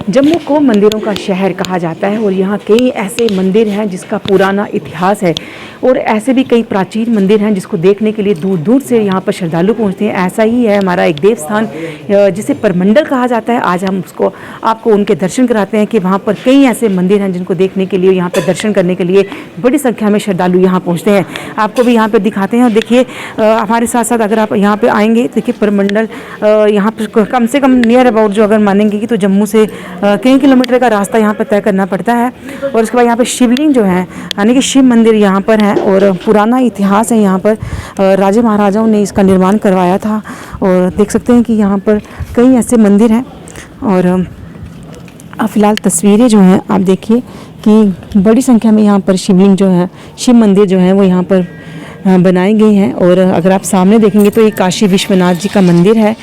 जम्मू को मंदिरों का शहर कहा जाता है और यहाँ कई ऐसे मंदिर हैं जिसका पुराना इतिहास है और ऐसे भी कई प्राचीन मंदिर हैं जिसको देखने के लिए दूर दूर से यहाँ पर श्रद्धालु पहुँचते हैं। ऐसा ही है हमारा एक देवस्थान जिसे परमंडल कहा जाता है। आज हम उसको आपको उनके दर्शन कराते हैं कि वहाँ पर कई ऐसे मंदिर हैं जिनको देखने के लिए, यहाँ पर दर्शन करने के लिए बड़ी संख्या में श्रद्धालु यहाँ पहुँचते हैं। आपको भी यहाँ पर दिखाते हैं और देखिए हमारे साथ साथ अगर आप यहाँ पर आएँगे देखिए परमंडल यहाँ पर कम से कम नियर अबाउट जो अगर मानेंगे कि तो जम्मू से कई किलोमीटर का रास्ता यहाँ पर तय करना पड़ता है। और उसके बाद यहाँ पर शिवलिंग जो है यानी कि शिव मंदिर यहाँ पर है और पुराना इतिहास है। यहाँ पर राजे महाराजाओं ने इसका निर्माण करवाया था और देख सकते हैं कि यहाँ पर कई ऐसे मंदिर हैं। और अब फ़िलहाल तस्वीरें जो हैं आप देखिए कि बड़ी संख्या में यहाँ पर शिवलिंग जो है, शिव मंदिर जो है वो यहाँ पर बनाए गए हैं। और अगर आप सामने देखेंगे तो ये काशी विश्वनाथ जी का मंदिर है।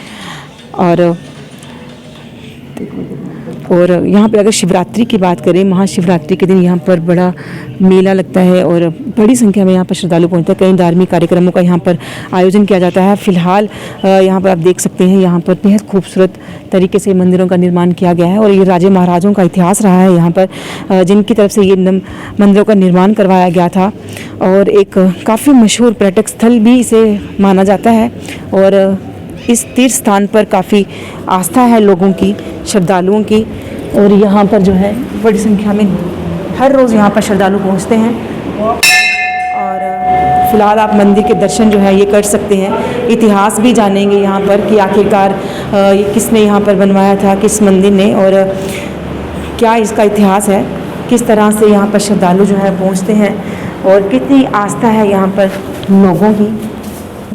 और यहाँ पर अगर शिवरात्रि की बात करें, महाशिवरात्रि के दिन यहाँ पर बड़ा मेला लगता है और बड़ी संख्या में यहाँ पर श्रद्धालु पहुँचते हैं। कई धार्मिक कार्यक्रमों का यहाँ पर आयोजन किया जाता है। फ़िलहाल यहाँ पर आप देख सकते हैं यहाँ पर बेहद खूबसूरत तरीके से मंदिरों का निर्माण किया गया है और ये राजे महाराजों का इतिहास रहा है यहाँ पर, जिनकी तरफ से ये मंदिरों का निर्माण करवाया गया था। और एक काफ़ी मशहूर पर्यटक स्थल भी इसे माना जाता है और इस तीर्थ स्थान पर काफ़ी आस्था है लोगों की, श्रद्धालुओं की। और यहाँ पर जो है बड़ी संख्या में हर रोज़ यहाँ पर श्रद्धालु पहुँचते हैं। और फ़िलहाल आप मंदिर के दर्शन जो है ये कर सकते हैं। इतिहास भी जानेंगे यहाँ पर कि आखिरकार ये किसने यहाँ पर बनवाया था, किस मंदिर ने, और क्या इसका इतिहास है, किस तरह से यहाँ पर श्रद्धालु जो है पहुँचते हैं और कितनी आस्था है यहाँ पर लोगों की।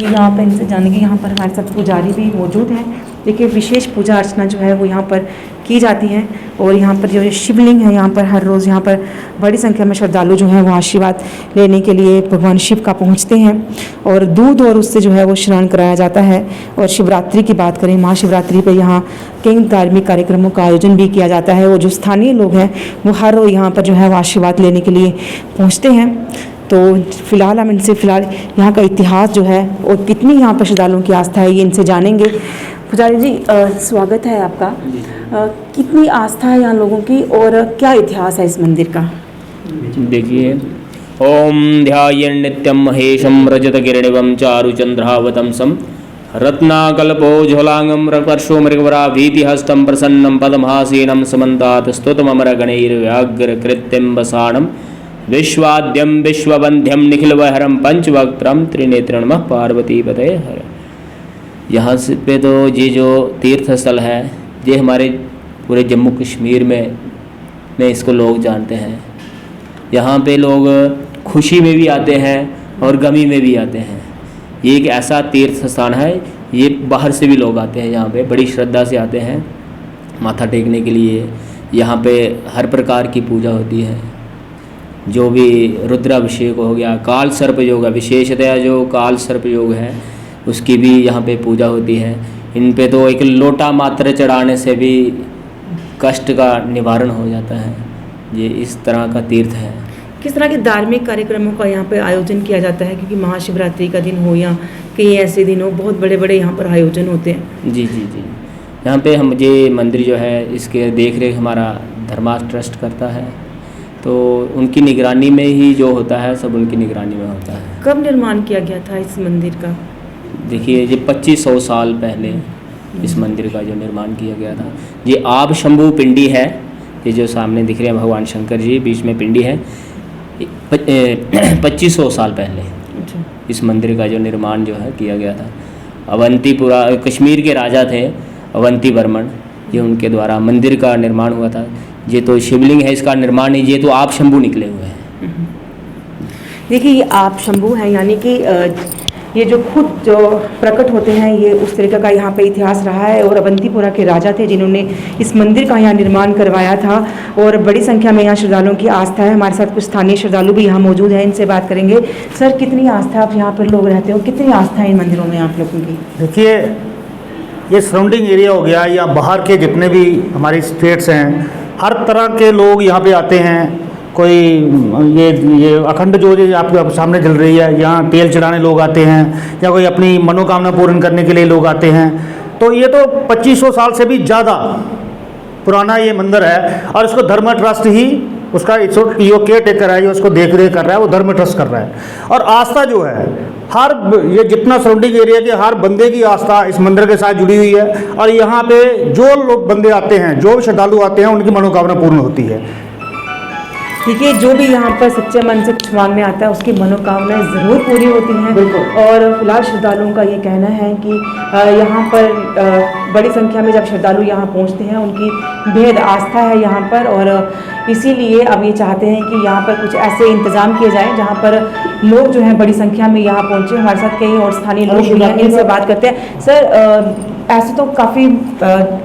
यहाँ पर इनसे जानेंगे। यहाँ पर हमारे साथ पुजारी भी मौजूद हैं। देखिए विशेष पूजा अर्चना जो है वो यहाँ पर की जाती है। और यहाँ पर जो शिवलिंग है यहाँ पर हर रोज़ यहाँ पर बड़ी संख्या में श्रद्धालु जो हैं वो आशीर्वाद लेने के लिए भगवान शिव का पहुँचते हैं और दूध और उससे जो है वो स्नान कराया जाता है। और शिवरात्रि की बात करें, महाशिवरात्रि पर यहाँ कई धार्मिक कार्यक्रमों का आयोजन भी किया जाता है और जो स्थानीय लोग हैं वो हर रोज़ यहाँ पर जो है वो आशीर्वाद लेने के लिए पहुँचते हैं। तो फ़िलहाल हम इनसे यहाँ का इतिहास जो है और कितनी यहाँ पर श्रद्धालुओं की आस्था है ये इनसे जानेंगे। पुजारी जी स्वागत है आपका। कितनी आस्था है यहाँ लोगों की और क्या इतिहास है इस मंदिर का? देखिए, ओम ध्यायन् नित्यं महेशं रजतकिरणिवं चारुचंद्रावतंसं रत्नाकल्पोज्ज्वलांगं रपर्शो मृगवराभीतिहस्तं प्रसन्नं पद्महासेनं समन्तात् स्तुतममरगणैर्व्याघ्रकृत्यं वसानं विश्वाद्यं विश्ववंध्यं निखिलवहरं पंचवक्त्रं त्रिनेत्रं नमः पार्वतीपतये हर। यहाँ से पे तो ये जो तीर्थ स्थल है ये हमारे पूरे जम्मू कश्मीर में इसको लोग जानते हैं। यहाँ पे लोग खुशी में भी आते हैं और गमी में भी आते हैं। ये एक ऐसा तीर्थ स्थान है, ये बाहर से भी लोग आते हैं, यहाँ पे बड़ी श्रद्धा से आते हैं माथा टेकने के लिए। यहाँ पे हर प्रकार की पूजा होती है, जो भी रुद्राभिषेक हो गया, काल सर्प योग है, विशेषतया जो काल सर्प योग है उसकी भी यहाँ पे पूजा होती है। इन पे तो एक लोटा मात्र चढ़ाने से भी कष्ट का निवारण हो जाता है। ये इस तरह का तीर्थ है। किस तरह के धार्मिक कार्यक्रमों का यहाँ पे आयोजन किया जाता है? क्योंकि महाशिवरात्रि का दिन हो या कई ऐसे दिन हो, बहुत बड़े बड़े यहाँ पर आयोजन होते हैं। जी जी जी, यहाँ पे हम ये मंदिर जो है इसके देख रेख हमारा धर्मा ट्रस्ट करता है, तो उनकी निगरानी में ही जो होता है सब उनकी निगरानी में होता है। कब निर्माण किया गया था इस मंदिर का? देखिए ये 2500 साल पहले इस मंदिर का जो निर्माण किया गया था। ये आप शंभू पिंडी है, ये जो सामने दिख रहे हैं भगवान शंकर जी, बीच में पिंडी है। 2500 साल पहले इस मंदिर का जो निर्माण जो है किया गया था। अवंतीपुरा कश्मीर के राजा थे अवंती वर्मन, ये उनके द्वारा मंदिर का निर्माण हुआ था। ये तो शिवलिंग है, इसका निर्माण ही ये तो आप शंभू निकले हुए हैं। देखिए ये आप शंभू हैं, यानी कि ये जो खुद जो प्रकट होते हैं ये उस तरीके का यहाँ पे इतिहास रहा है। और अवंतीपुरा के राजा थे जिन्होंने इस मंदिर का यहाँ निर्माण करवाया था और बड़ी संख्या में यहाँ श्रद्धालुओं की आस्था है। हमारे साथ कुछ स्थानीय श्रद्धालु भी यहाँ मौजूद हैं, इनसे बात करेंगे। सर कितनी आस्था आप यहाँ पर लोग रहते हो, कितनी आस्था है इन मंदिरों में आप लोगों की? देखिए ये सराउंडिंग एरिया हो गया या बाहर के जितने भी हमारे स्टेट्स हैं, हर तरह के लोग यहाँ पे आते हैं। कोई ये अखंड जो आपके सामने चल रही है, यहाँ तेल चढ़ाने लोग आते हैं या कोई अपनी मनोकामना पूर्ण करने के लिए लोग आते हैं। तो ये तो 2500 साल से भी ज़्यादा पुराना ये मंदिर है और इसको धर्म ट्रस्ट ही उसका जो केयर टेकर है, जो उसको देख रेख कर रहा है, वो धर्म ट्रस्ट कर रहा है। और आस्था जो है हर ये जितना सराउंडिंग एरिया के हर बंदे की आस्था इस मंदिर के साथ जुड़ी हुई है। और यहाँ पे जो लोग बंदे आते हैं, जो भी श्रद्धालु आते हैं, उनकी मनोकामना पूर्ण होती है। देखिए, जो भी यहाँ पर सच्चे मन से कुछ मांगने आता है उसकी मनोकामनाएं ज़रूर पूरी होती हैं। और फिलहाल श्रद्धालुओं का ये कहना है कि यहाँ पर बड़ी संख्या में जब श्रद्धालु यहाँ पहुँचते हैं, उनकी बेहद आस्था है यहाँ पर, और इसीलिए अब ये चाहते हैं कि यहाँ पर कुछ ऐसे इंतज़ाम किए जाएं जहाँ पर लोग जो हैं बड़ी संख्या में यहाँ पहुँचे। हमारे साथ कई और स्थानीय लोग भी हैं, इनसे बात करते हैं। सर, ऐसे तो काफ़ी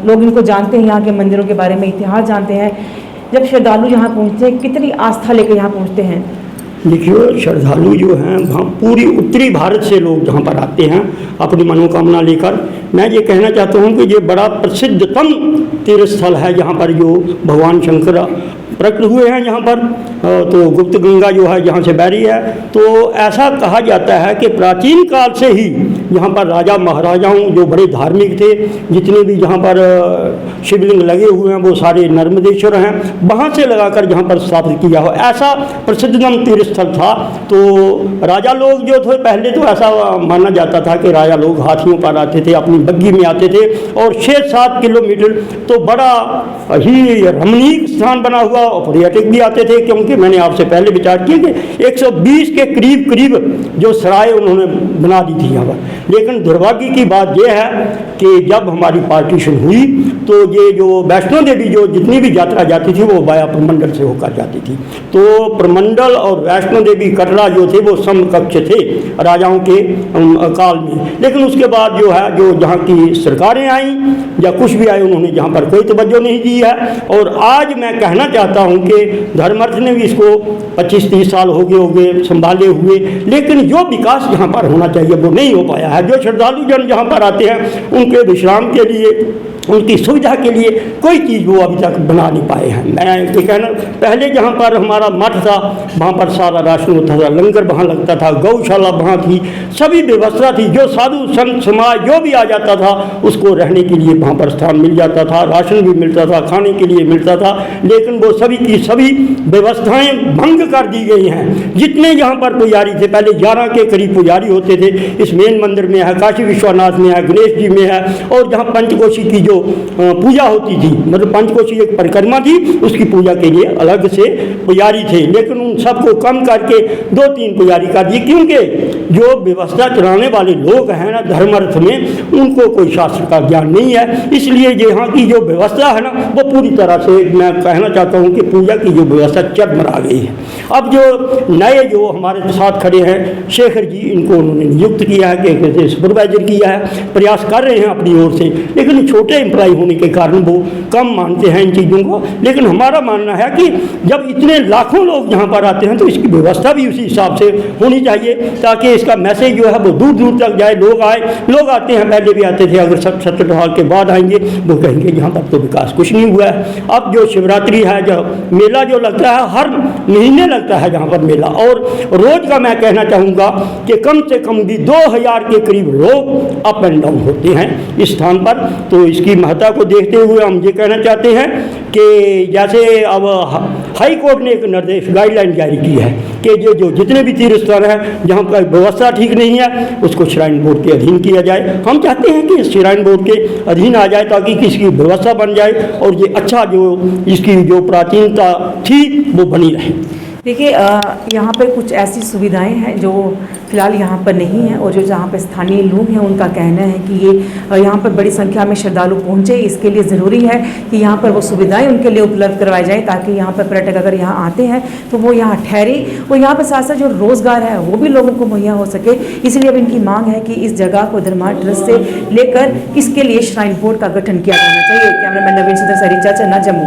लोग इनको जानते हैं, यहाँ के मंदिरों के बारे में इतिहास जानते हैं। जब श्रद्धालु यहाँ पहुँचते हैं, कितनी आस्था लेकर यहाँ पहुँचते हैं? देखिए, श्रद्धालु जो हैं वहाँ पूरी उत्तरी भारत से लोग जहाँ पर आते हैं अपनी मनोकामना लेकर। मैं ये कहना चाहता हूँ कि ये बड़ा प्रसिद्धतम तीर्थ स्थल है जहाँ पर जो भगवान शंकर प्रकट हुए हैं यहाँ पर। तो गुप्त गंगा जो है यहाँ से बह रही है। तो ऐसा कहा जाता है कि प्राचीन काल से ही यहाँ पर राजा महाराजाओं जो बड़े धार्मिक थे, जितने भी यहाँ पर शिवलिंग लगे हुए हैं वो सारे नर्मदेश्वर हैं, वहाँ से लगाकर यहाँ पर स्थापित किया हो, ऐसा प्रसिद्धतम तीर्थ स्थल था। तो राजा लोग जो थे, पहले तो ऐसा माना जाता था कि राजा लोग हाथियों पर आते थे, अपनी बग्घी में आते थे, और 6-7 किलोमीटर तो बड़ा ही रमणीक स्थान बना हुआ, और पर्यटक भी आते थे, क्योंकि मैंने आपसे पहले विचार किया कि 120 के करीब करीब जो सराय उन्होंने बना दी थी यहाँ पर। लेकिन दुर्भाग्य की बात यह है कि जब हमारी पार्टीशन हुई तो ये जो वैष्णो देवी जो जितनी भी यात्रा जाती थी वो वाया प्रमंडल से होकर जाती थी। तो प्रमंडल और वैष्णो देवी कटरा जो थे वो समकक्ष थे राजाओं के काल में। लेकिन उसके बाद जो है, जो जहाँ की सरकारें आई या कुछ भी आए, उन्होंने जहाँ पर कोई तवज्जो नहीं दी है। और आज मैं कहना चाहता हूँ कि धर्मार्थ ने भी इसको 25-30 साल हो गए संभाले हुए, लेकिन जो विकास यहाँ पर होना चाहिए वो नहीं हो पाया है। जो श्रद्धालु जन जहाँ पर आते हैं उनके विश्राम के लिए, उनकी सुविधा के लिए कोई चीज़ वो अभी तक बना नहीं पाए हैं। मैं ये कहना, पहले जहाँ पर हमारा मठ था वहाँ पर सारा राशन होता था, लंगर वहाँ लगता था, गौशाला वहाँ थी, सभी व्यवस्था थी। जो साधु संत समाज जो भी आ जाता था उसको रहने के लिए वहाँ पर स्थान मिल जाता था, राशन भी मिलता था, खाने के लिए मिलता था। लेकिन वो सभी की सभी व्यवस्थाएं भंग कर दी गई हैं। जितने यहाँ पर पुजारी थे, पहले 11 के करीब पुजारी होते थे, इस मेन मंदिर में है, काशी विश्वनाथ में है, गणेश जी में है, और जहाँ पंचकोशी की पूजा होती थी, मतलब पंचकोशी एक परिक्रमा थी, उसकी पूजा के लिए अलग से पुजारी थे। लेकिन उन सबको कम करके 2-3 पुजारी कर दिए, क्योंकि जो व्यवस्था चलाने वाले लोग हैं ना धर्मार्थ में, उनको कोई शास्त्र का ज्ञान नहीं है। इसलिए यहाँ की जो व्यवस्था है ना वो पूरी तरह से, मैं कहना चाहता हूँ कि पूजा की जो व्यवस्था चरमरा गई है। अब जो नए जो हमारे साथ खड़े हैं शेखर जी, इनको उन्होंने नियुक्त किया है कि सुपरवाइजर किया है, प्रयास कर रहे हैं अपनी ओर से, लेकिन छोटे एम्प्लॉय होने के कारण वो कम मानते हैं इन चीज़ों को। लेकिन हमारा मानना है कि जब इतने लाखों लोग यहाँ पर आते हैं तो इसकी व्यवस्था भी उसी हिसाब से होनी चाहिए, ताकि इसका मैसेज जो है वो दूर दूर तक जाए। लोग आते हैं, पहले भी आते थे, अगर 70 साल के बाद आएंगे वो कहेंगे यहाँ पर तो विकास कुछ नहीं हुआ है। अब जो शिवरात्रि है, जो मेला जो लगता है, हर महीने लगता है यहाँ पर मेला, और रोज़ का मैं कहना चाहूँगा कि कम से कम भी 2000 के करीब लोग अप एंड डाउन होते हैं इस स्थान पर। तो इसकी महत्ता को देखते हुए हम ये कहना चाहते हैं कि जैसे अब हाई कोर्ट ने एक निर्देश गाइडलाइन जारी की है कि जो जितने भी तीर्थ स्थल हैं जहाँ पर व्यवस्था ठीक नहीं है उसको श्राइन बोर्ड के अधीन किया जाए। हम चाहते हैं कि श्राइन बोर्ड के अधीन आ जाए, ताकि किसकी व्यवस्था बन जाए और ये अच्छा जो इसकी जो प्राचीनता थी वो बनी रहे। देखिए, यहाँ पर कुछ ऐसी सुविधाएं हैं जो फ़िलहाल यहाँ पर नहीं है, और जो जहाँ पर स्थानीय लोग हैं उनका कहना है कि ये यहाँ पर बड़ी संख्या में श्रद्धालु पहुँचे, इसके लिए ज़रूरी है कि यहाँ पर वो सुविधाएं उनके लिए उपलब्ध करवाई जाए, ताकि यहाँ पर पर्यटक अगर यहाँ आते हैं तो वो यहाँ ठहरे, और यहाँ पर साथ साथ जो रोज़गार है वो भी लोगों को मुहैया हो सके। इसलिए अब इनकी मांग है कि इस जगह को धर्मार्थ ट्रस्ट से लेकर इसके लिए श्राइन बोर्ड का गठन किया जाना चाहिए। कैमरामैन नवीन सुंदर सरी, चन्ना, जम्मू।